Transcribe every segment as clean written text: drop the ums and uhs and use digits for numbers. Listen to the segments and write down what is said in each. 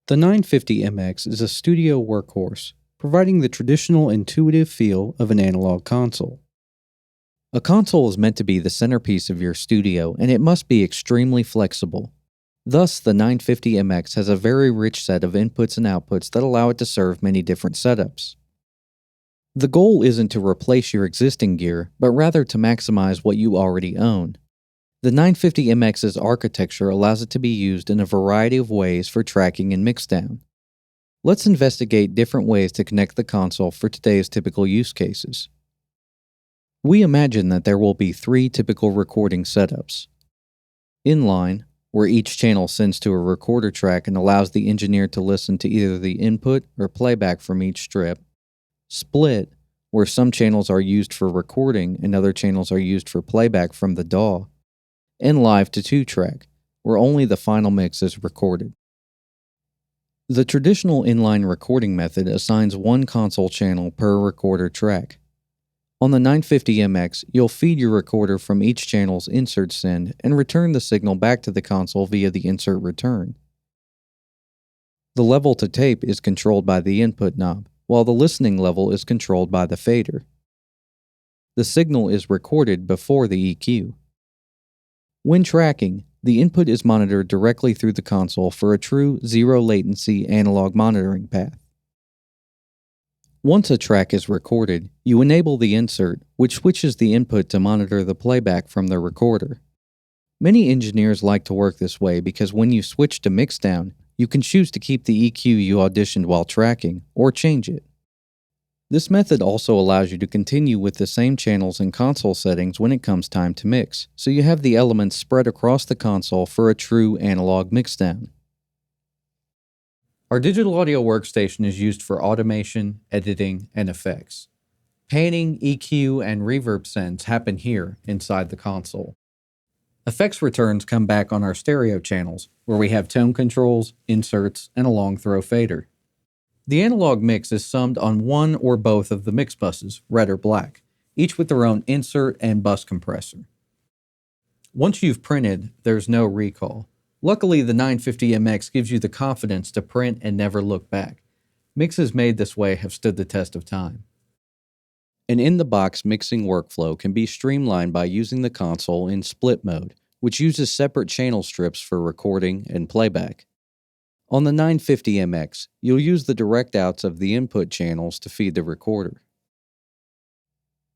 The 950MX is a studio workhorse, providing the traditional intuitive feel of an analog console. A console is meant to be the centerpiece of your studio, and it must be extremely flexible. Thus, the 950MX has a very rich set of inputs and outputs that allow it to serve many different setups. The goal isn't to replace your existing gear, but rather to maximize what you already own. The 950MX's architecture allows it to be used in a variety of ways for tracking and mixdown. Let's investigate different ways to connect the console for today's typical use cases. We imagine that there will be 3 typical recording setups. Inline, where each channel sends to a recorder track and allows the engineer to listen to either the input or playback from each strip. Split, where some channels are used for recording and other channels are used for playback from the DAW. And live to 2-track, where only the final mix is recorded. The traditional inline recording method assigns 1 console channel per recorder track. On the 950MX, you'll feed your recorder from each channel's insert send and return the signal back to the console via the insert return. The level to tape is controlled by the input knob, while the listening level is controlled by the fader. The signal is recorded before the EQ. When tracking, the input is monitored directly through the console for a true zero-latency analog monitoring path. Once a track is recorded, you enable the insert, which switches the input to monitor the playback from the recorder. Many engineers like to work this way because when you switch to mixdown, you can choose to keep the EQ you auditioned while tracking, or change it. This method also allows you to continue with the same channels and console settings when it comes time to mix, so you have the elements spread across the console for a true analog mixdown. Our digital audio workstation is used for automation, editing, and effects. Panning, EQ, and reverb sends happen here inside the console. Effects returns come back on our stereo channels, where we have tone controls, inserts, and a long throw fader. The analog mix is summed on one or both of the mix buses, red or black, each with their own insert and bus compressor. Once you've printed, there's no recall. Luckily, the 950MX gives you the confidence to print and never look back. Mixes made this way have stood the test of time. An in-the-box mixing workflow can be streamlined by using the console in split mode, which uses separate channel strips for recording and playback. On the 950MX, you'll use the direct outs of the input channels to feed the recorder.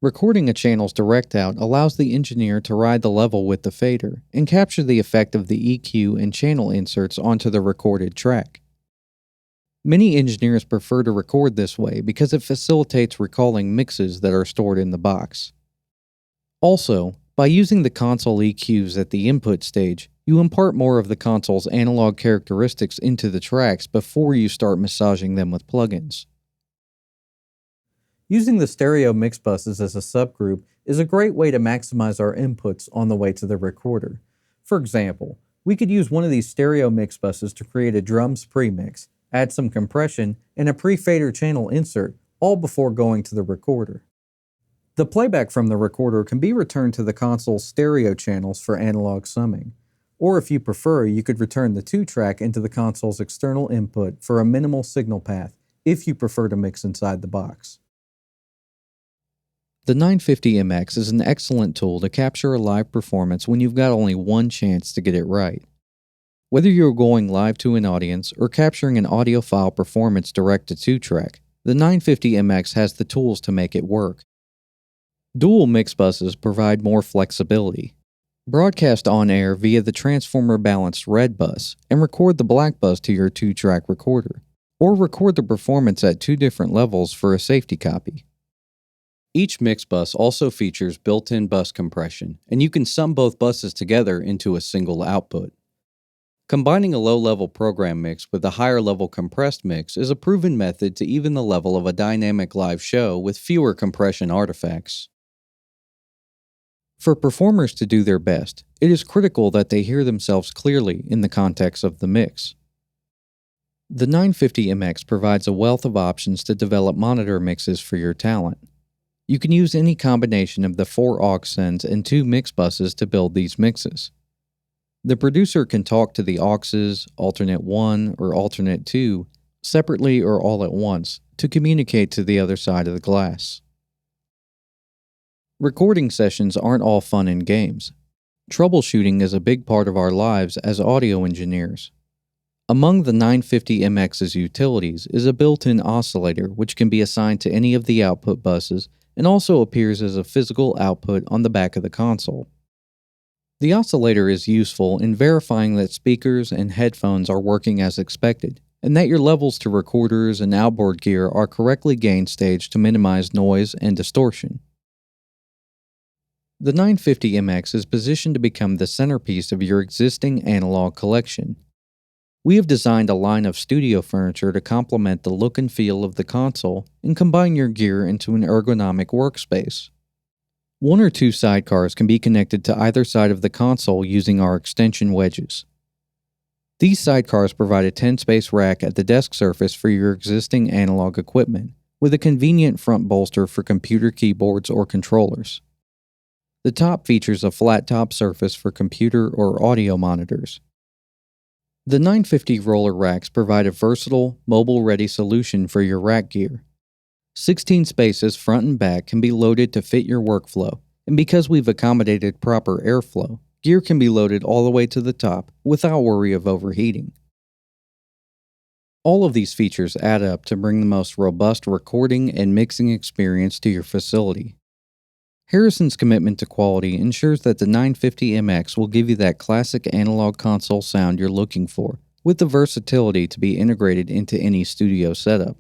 Recording a channel's direct out allows the engineer to ride the level with the fader and capture the effect of the EQ and channel inserts onto the recorded track. Many engineers prefer to record this way because it facilitates recalling mixes that are stored in the box. Also, by using the console EQs at the input stage, you impart more of the console's analog characteristics into the tracks before you start massaging them with plugins. Using the stereo mix buses as a subgroup is a great way to maximize our inputs on the way to the recorder. For example, we could use one of these stereo mix buses to create a drums premix, add some compression, and a pre-fader channel insert, all before going to the recorder. The playback from the recorder can be returned to the console's stereo channels for analog summing. Or if you prefer, you could return the 2-track into the console's external input for a minimal signal path, if you prefer to mix inside the box. The 950MX is an excellent tool to capture a live performance when you've got only one chance to get it right. Whether you're going live to an audience or capturing an audiophile performance direct to 2-track, the 950MX has the tools to make it work. Dual mix buses provide more flexibility. Broadcast on air via the transformer balanced red bus and record the black bus to your 2-track recorder, or record the performance at 2 different levels for a safety copy. Each mix bus also features built-in bus compression, and you can sum both buses together into a single output. Combining a low-level program mix with a higher-level compressed mix is a proven method to even the level of a dynamic live show with fewer compression artifacts. For performers to do their best, it is critical that they hear themselves clearly in the context of the mix. The 950MX provides a wealth of options to develop monitor mixes for your talent. You can use any combination of the 4 aux sends and 2 mix buses to build these mixes. The producer can talk to the auxes, alternate 1 or alternate 2, separately or all at once, to communicate to the other side of the glass. Recording sessions aren't all fun and games. Troubleshooting is a big part of our lives as audio engineers. Among the 950MX's utilities is a built-in oscillator which can be assigned to any of the output buses and also appears as a physical output on the back of the console. The oscillator is useful in verifying that speakers and headphones are working as expected, and that your levels to recorders and outboard gear are correctly gain staged to minimize noise and distortion. The 950MX is positioned to become the centerpiece of your existing analog collection. We have designed a line of studio furniture to complement the look and feel of the console and combine your gear into an ergonomic workspace. 1 or 2 sidecars can be connected to either side of the console using our extension wedges. These sidecars provide a 10-space rack at the desk surface for your existing analog equipment, with a convenient front bolster for computer keyboards or controllers. The top features a flat-top surface for computer or audio monitors. The 950 roller racks provide a versatile, mobile-ready solution for your rack gear. 16 spaces front and back can be loaded to fit your workflow, and because we've accommodated proper airflow, gear can be loaded all the way to the top without worry of overheating. All of these features add up to bring the most robust recording and mixing experience to your facility. Harrison's commitment to quality ensures that the 950MX will give you that classic analog console sound you're looking for, with the versatility to be integrated into any studio setup.